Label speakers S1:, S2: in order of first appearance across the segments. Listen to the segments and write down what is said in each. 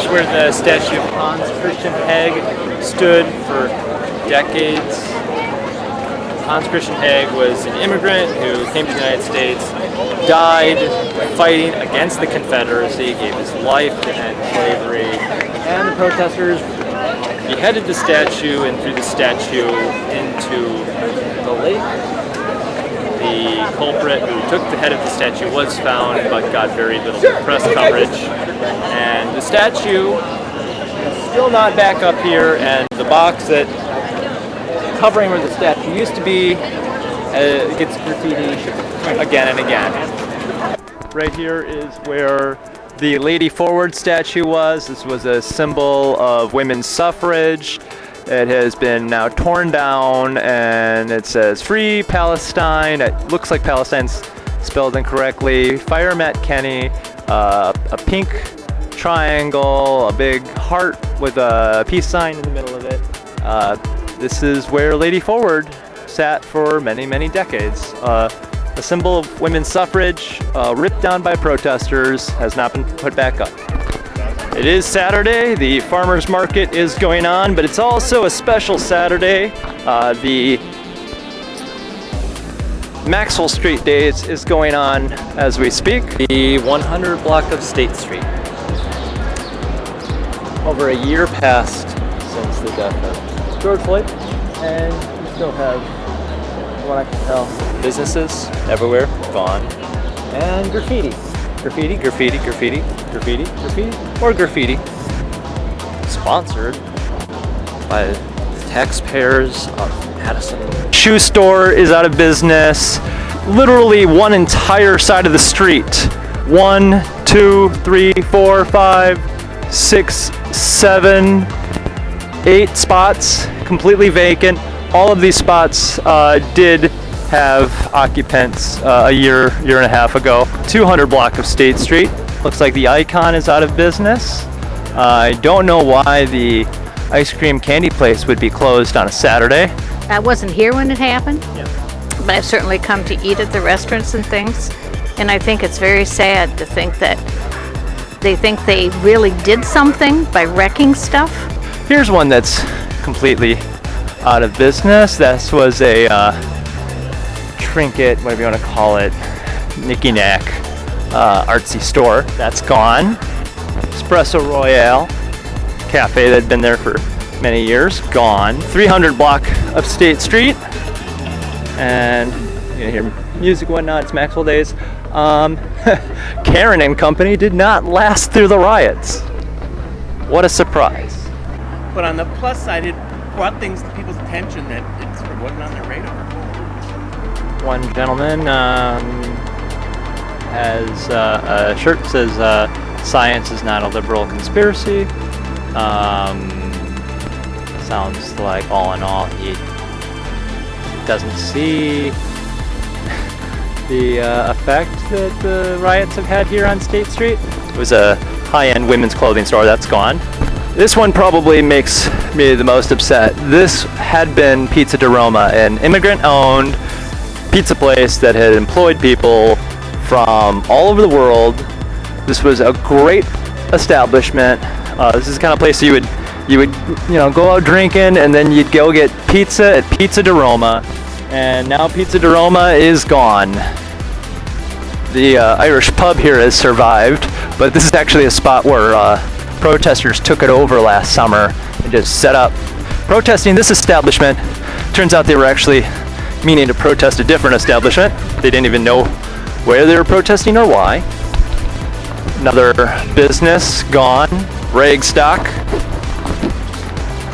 S1: is where the statue of Hans Christian Heg stood for decades. Hans Christian Heg was an immigrant who came to the United States, died fighting against the Confederacy, gave his life to end slavery, and the protesters beheaded the statue and threw the statue into the lake. The culprit who took the head of the statue was found but got very little press coverage. And the statue is still not back up here, and the box that covering where the statue used to be gets graffiti again and again. Right here is where the Lady Forward statue was. This was a symbol of women's suffrage. It has been now torn down, and it says Free Palestine. It looks like Palestine's spelled incorrectly. Fire Matt Kenny, a pink triangle, a big heart with a peace sign in the middle of it. This is where Lady Forward sat for many, many decades. A symbol of women's suffrage, ripped down by protesters, has not been put back up. It is Saturday, the farmers market is going on, but it's also a special Saturday. The Maxwell Street Days is going on as we speak. The 100 block of State Street. Over a year passed since the death of George Floyd, and we still have, from what I can tell, businesses everywhere gone, and graffiti. Graffiti, graffiti, graffiti, graffiti, graffiti, or graffiti. Sponsored by the taxpayers of Madison. Shoe store is out of business. Literally one entire side of the street. 1, 2, 3, 4, 5, 6, 7, 8 spots completely vacant. All of these spots did have occupants a year and a half ago. 200 block of State Street. Looks like the Icon is out of business. I don't know why the ice cream candy place would be closed on a Saturday.
S2: I wasn't here when it happened,
S1: Yeah.
S2: but I've certainly come to eat at the restaurants and things. And I think it's very sad to think that they think they really did something by wrecking stuff.
S1: Here's one that's completely out of business. This was a trinket, whatever you want to call it, knicky-knack artsy store. That's gone. Espresso Royale cafe that had been there for many years, gone. 300 block of State Street, and you can hear music and whatnot. It's Maxwell Days. Karen and Company did not last through the riots. What a surprise.
S3: But on the plus side, it brought things to people's attention that it sort of wasn't on their radar.
S1: One gentleman has a shirt that says science is not a liberal conspiracy. Sounds like all in all he doesn't see the effect that the riots have had here on State Street. It was a high-end women's clothing store. That's gone. This one probably makes me the most upset. This had been Pizza di Roma, an immigrant-owned pizza place that had employed people from all over the world. This was a great establishment. This is the kind of place you would go out drinking, and then you'd go get pizza at Pizza di Roma. And now Pizza di Roma is gone. The Irish pub here has survived, but this is actually a spot where protesters took it over last summer and just set up protesting this establishment. Turns out they were actually meaning to protest a different establishment. They didn't even know where they were protesting or why. Another business gone. Ragstock.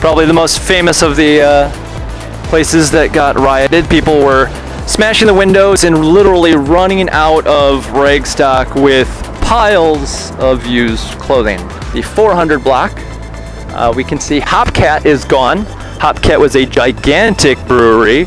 S1: Probably the most famous of the places that got rioted. People were smashing the windows and literally running out of Ragstock with piles of used clothing. The 400 block, we can see Hopcat is gone. Hopcat was a gigantic brewery,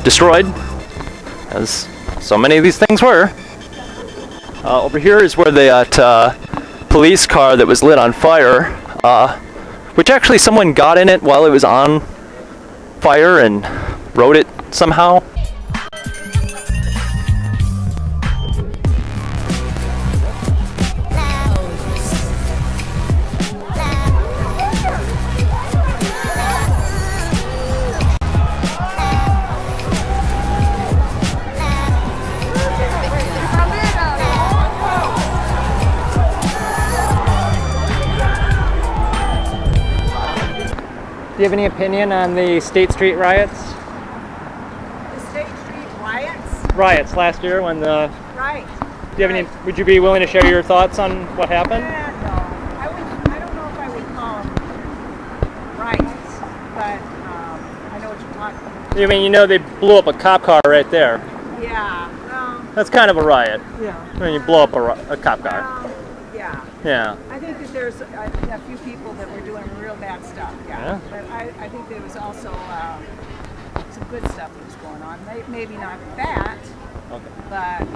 S1: destroyed, as so many of these things were. Over here is where the police car that was lit on fire, which actually someone got in it while it was on fire and rode it somehow. you have any opinion on the State Street riots?
S4: The State Street riots?
S1: Riots last year when the...
S4: Right.
S1: Do you have any? Would you be willing to share your thoughts on what happened?
S4: No. I don't know if I would call them riots, but I know what you're talking about.
S1: You mean, they blew up a cop car right there.
S4: Yeah.
S1: That's kind of a riot.
S4: Yeah.
S1: When you blow up a cop car.
S4: Yeah.
S1: Yeah.
S4: I think that there's a few people that were doing real bad stuff. Yeah. But I think there was also some good stuff that was going on. Maybe not that.
S1: Okay.
S4: But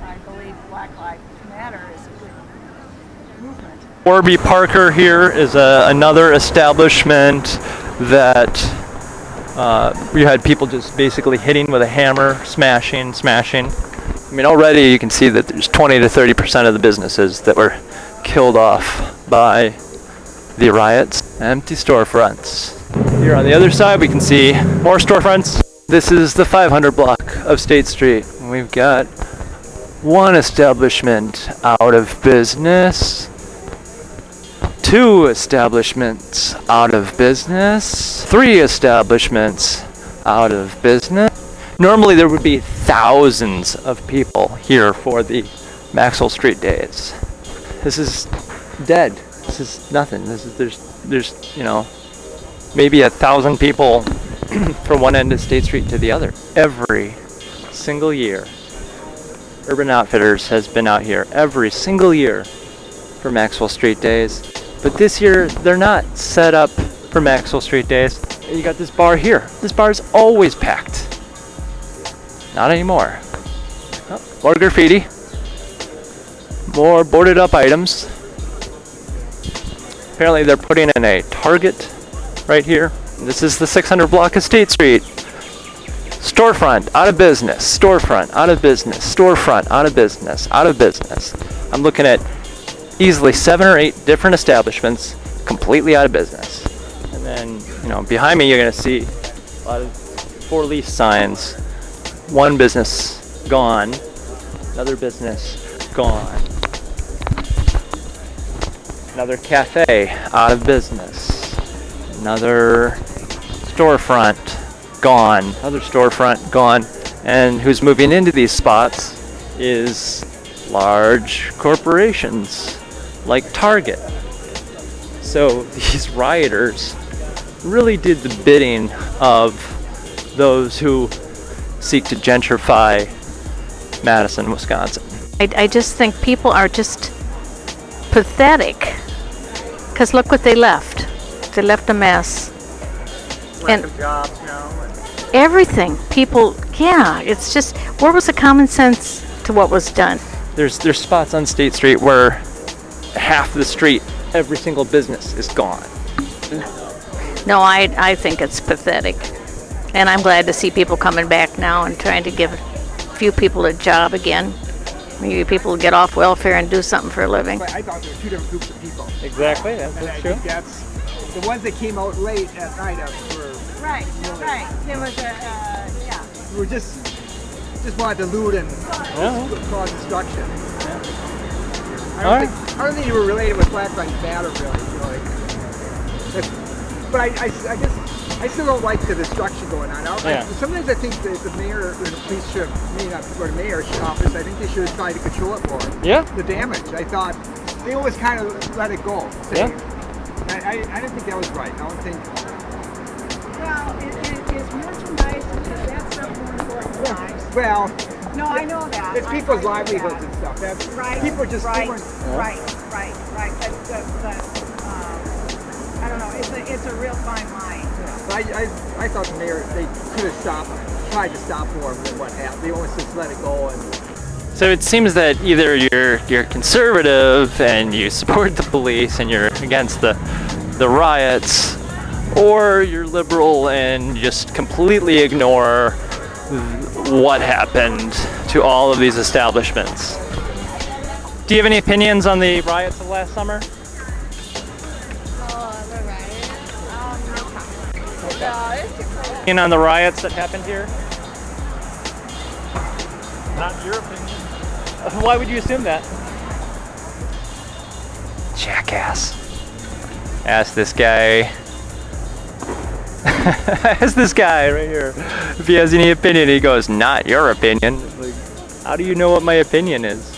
S4: I believe Black Lives Matter is a good movement.
S1: Warby Parker here is another establishment that we had people just basically hitting with a hammer, smashing. I mean, already you can see that there's 20 to 30% of the businesses that were killed off by the riots. Empty storefronts. Here on the other side we can see more storefronts. This is the 500 block of State Street. We've got one establishment out of business, 2 establishments out of business, 3 establishments out of business. Normally there would be thousands of people here for the Maxwell Street days. This is dead. This is nothing. There's maybe 1,000 people from one end of State Street to the other. Every single year, Urban Outfitters has been out here every single year for Maxwell Street days. But this year, they're not set up for Maxwell Street days. You got this bar here. This bar is always packed. Not anymore. Oh, more graffiti. More boarded up items. Apparently they're putting in a Target right here. This is the 600 block of State Street. Storefront, out of business. Storefront, out of business. Storefront, out of business. Out of business. I'm looking at easily 7 or 8 different establishments completely out of business. And then, behind me you're going to see a lot of for lease signs. One business gone. Another business gone. Another cafe out of business. Another storefront gone. Another storefront gone. And who's moving into these spots is large corporations like Target. So these rioters really did the bidding of those who seek to gentrify Madison, Wisconsin.
S2: I just think people are just pathetic. Because look what they left. They left a mess.
S3: Lack of jobs now.
S2: Everything. People, it's just, where was the common sense to what was done?
S1: There's spots on State Street where half the street, every single business is gone.
S2: No, I think it's pathetic. And I'm glad to see people coming back now and trying to give a few people a job again. Maybe people get off welfare and do something for a living.
S5: But I thought there were 2 different groups of people.
S1: Exactly,
S5: And
S1: that's
S5: I
S1: true.
S5: think that's the ones that came out late at night were
S4: Right. There was
S5: were just wanted to loot and cause destruction. I don't think you were related with Black Lives Matter really. But I guess I still don't like the destruction going on. Sometimes I think that the mayor or the police should, maybe not go to the mayor's office, I think they should try to control it more.
S1: Yeah.
S5: The damage. I thought they always kind of let it go. I didn't think that was right. I don't think.
S4: well, is merchandise, is that stuff more important than lives?
S5: Well,
S4: No, I know that.
S5: it's people's livelihoods and stuff. That's,
S4: Right.
S5: people are just
S4: right.
S5: doing.
S4: Right. But I don't know. It's a real fine line.
S5: I thought the mayor, they could have tried to stop more than what happened. They almost just let it go. And
S1: So it seems that either you're conservative and you support the police and you're against the riots, or you're liberal and just completely ignore what happened to all of these establishments. Do you have any opinions on the riots of last summer? Opinion on the riots that happened here? Not your opinion. Why would you assume that? Jackass. Ask this guy Ask this guy right here if he has any opinion. He goes, not your opinion. Like, how do you know what my opinion is?